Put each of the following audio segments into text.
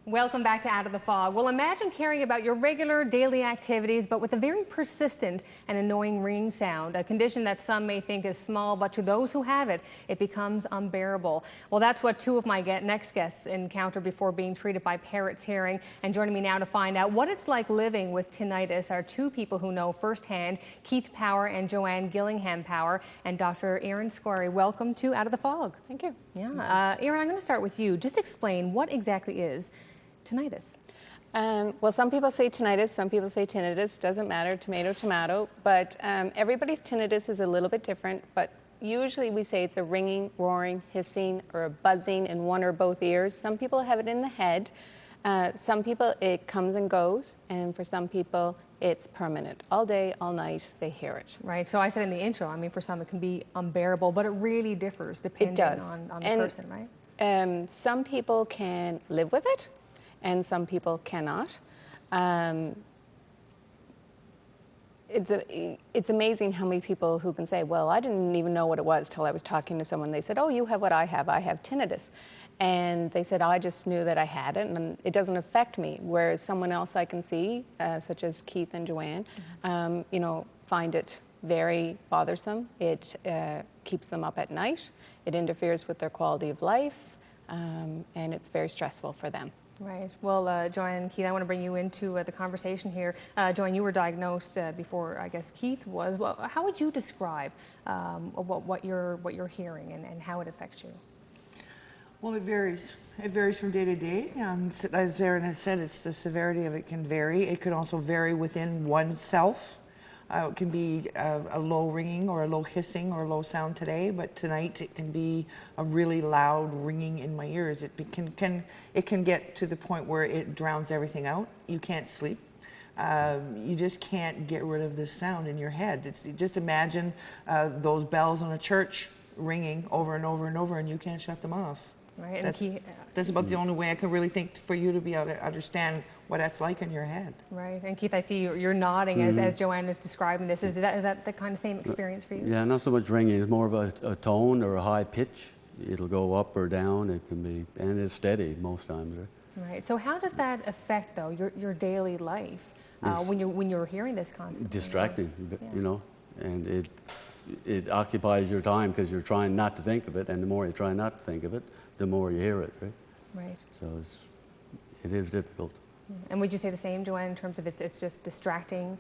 Welcome back to Out of the Fog. Well, imagine caring about your regular daily activities, but with a very persistent and annoying ringing sound, a condition that some may think is small, but to those who have it, it becomes unbearable. Well, that's what two of my next guests encounter before being treated by Parrots Hearing. And joining me now to find out what it's like living with tinnitus are two people who know firsthand, Keith Power and Joanne Gillingham Power, and Dr. Erin Squarey. Welcome to Out of the Fog. Thank you. Yeah, Erin, I'm going to start with you. Just explain what exactly is tinnitus. Well, some people say tinnitus, some people say tinnitus, doesn't matter, tomato, tomato, but everybody's tinnitus is a little bit different, but usually we say it's a ringing, roaring, hissing, or a buzzing in one or both ears. Some people have it in the head. Some people, it comes and goes, and for some people, it's permanent. All day, all night, they hear it. Right, so I said in the intro, I mean, for some it can be unbearable, but it really differs depending on the person, right? Some people can live with it, and some people cannot. It's amazing how many people who can say, well, I didn't even know what it was till I was talking to someone. They said, oh, you have what I have tinnitus. And they said, I just knew that I had it and it doesn't affect me. Whereas someone else I can see, such as Keith and Joanne, find it very bothersome. It keeps them up at night. It interferes with their quality of life, and it's very stressful for them. Right. Well, Joanne and Keith, I want to bring you into the conversation here. Joanne, you were diagnosed before, I guess, Keith was. Well, how would you describe what you're hearing and how it affects you? Well, it varies. It varies from day to day. As Erin has said, it's the severity of it can vary. It can also vary within oneself. It can be a low ringing or a low hissing or a low sound today, but tonight it can be a really loud ringing in my ears. It can get to the point where it drowns everything out. You can't sleep. You just can't get rid of this sound in your head. Just imagine those bells on a church ringing over and over and over, and you can't shut them off. Right. That's about the only way I can really think for you to be able to understand what that's like in your head. Right. And Keith, I see you're nodding as Joanne is describing this. Is that the kind of same experience for you? Yeah, not so much ringing. It's more of a tone or a high pitch. It'll go up or down. It can be, and it's steady most times. Right. So how does that affect, though, your daily life when you're hearing this constantly? Distracting, and it occupies your time because you're trying not to think of it, and the more you try not to think of it, the more you hear it, right? Right. So it is difficult. And would you say the same, Joanne, in terms of it's just distracting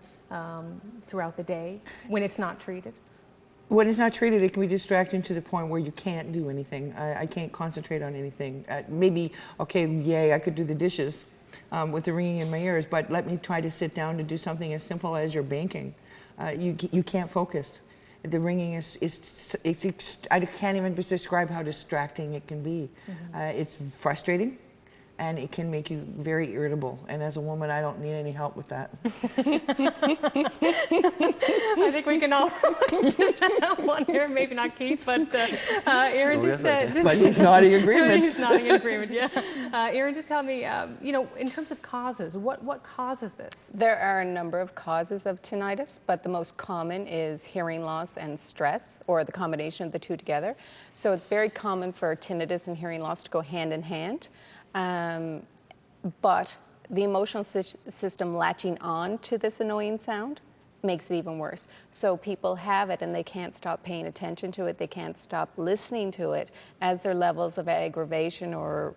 throughout the day when it's not treated? When it's not treated, it can be distracting to the point where you can't do anything. I can't concentrate on anything. Maybe, okay, yay, I could do the dishes with the ringing in my ears, but let me try to sit down to do something as simple as your banking. You can't focus. The ringing I can't even describe how distracting it can be. It's frustrating, and it can make you very irritable. And as a woman, I don't need any help with that. I think we can all relate to that one here. Maybe not Keith, but Erin, but he's nodding agreement. He's nodding in agreement, yeah. Erin, just tell me, in terms of causes, what causes this? There are a number of causes of tinnitus, but the most common is hearing loss and stress, or the combination of the two together. So it's very common for tinnitus and hearing loss to go hand in hand. But the emotional system latching on to this annoying sound makes it even worse. So people have it and they can't stop paying attention to it, they can't stop listening to it. As their levels of aggravation or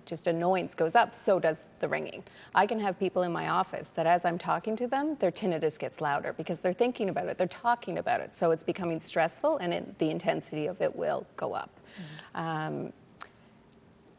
just annoyance goes up, so does the ringing. I can have people in my office that as I'm talking to them, their tinnitus gets louder because they're thinking about it, they're talking about it. So it's becoming stressful and the intensity of it will go up.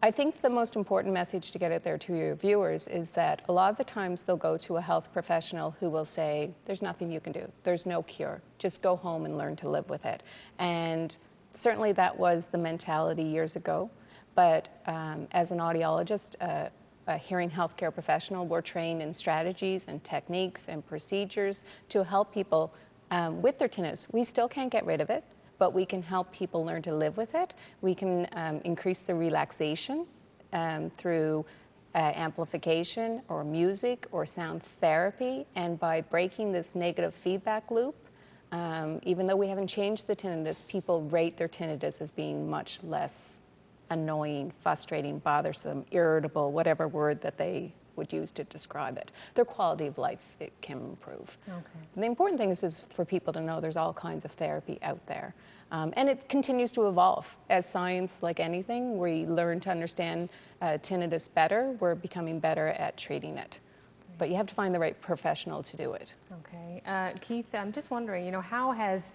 I think the most important message to get out there to your viewers is that a lot of the times they'll go to a health professional who will say, there's nothing you can do, there's no cure, just go home and learn to live with it. And certainly that was the mentality years ago, but as an audiologist, a hearing healthcare professional, we're trained in strategies and techniques and procedures to help people with their tinnitus. We still can't get rid of it, but we can help people learn to live with it. We can increase the relaxation through amplification or music or sound therapy. And by breaking this negative feedback loop, even though we haven't changed the tinnitus, people rate their tinnitus as being much less annoying, frustrating, bothersome, irritable, whatever word that they would use to describe it. Their quality of life, it can improve. Okay. The important thing is for people to know there's all kinds of therapy out there. And it continues to evolve. As science, like anything, we learn to understand tinnitus better, we're becoming better at treating it. But you have to find the right professional to do it. Okay. Keith, I'm just wondering, you know, how has,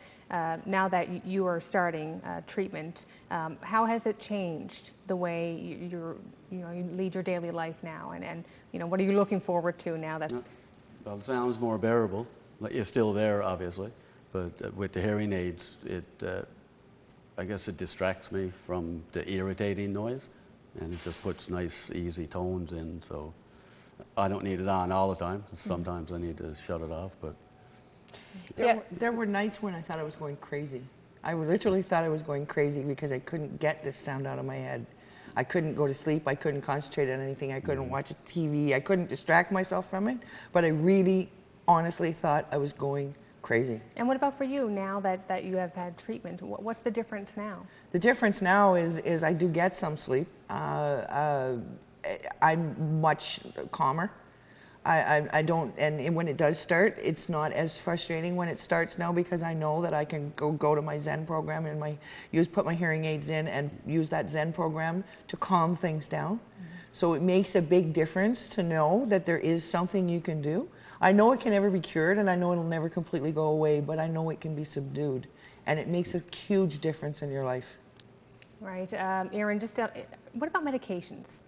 now that you are starting treatment, how has it changed the way you lead your daily life now? And you know, what are you looking forward to now that... Well, it sounds more bearable. Like, you're still there, obviously, but with the hearing aids, I guess it distracts me from the irritating noise, and it just puts nice, easy tones in, so I don't need it on all the time. Sometimes I need to shut it off, but... There were nights when I thought I was going crazy. I literally thought I was going crazy because I couldn't get this sound out of my head. I couldn't go to sleep. I couldn't concentrate on anything. I couldn't watch a TV. I couldn't distract myself from it. But I really, honestly thought I was going crazy. And what about for you now that you have had treatment? What's the difference now? The difference now is I do get some sleep. I'm much calmer. I don't, and when it does start, it's not as frustrating when it starts now because I know that I can go to my Zen program and put my hearing aids in and use that Zen program to calm things down. So it makes a big difference to know that there is something you can do. I know it can never be cured and I know it'll never completely go away, but I know it can be subdued. And it makes a huge difference in your life. Right. Erin, just what about medications?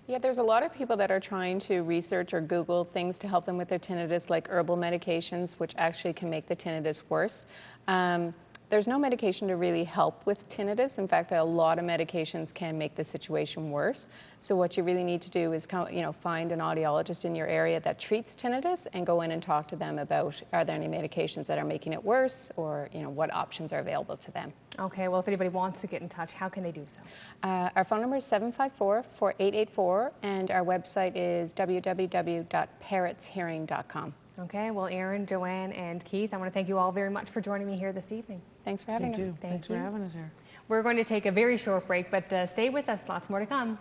Yeah, there's a lot of people that are trying to research or Google things to help them with their tinnitus, like herbal medications, which actually can make the tinnitus worse. There's no medication to really help with tinnitus. In fact, a lot of medications can make the situation worse. So what you really need to do is find an audiologist in your area that treats tinnitus and go in and talk to them about, are there any medications that are making it worse, or what options are available to them. Okay, well, if anybody wants to get in touch, how can they do so? Our phone number is 754-4884, and our website is www.parrotshearing.com. Okay, well, Erin, Joanne, and Keith, I want to thank you all very much for joining me here this evening. Thanks for having us. Thanks for having us here. We're going to take a very short break, but stay with us. Lots more to come.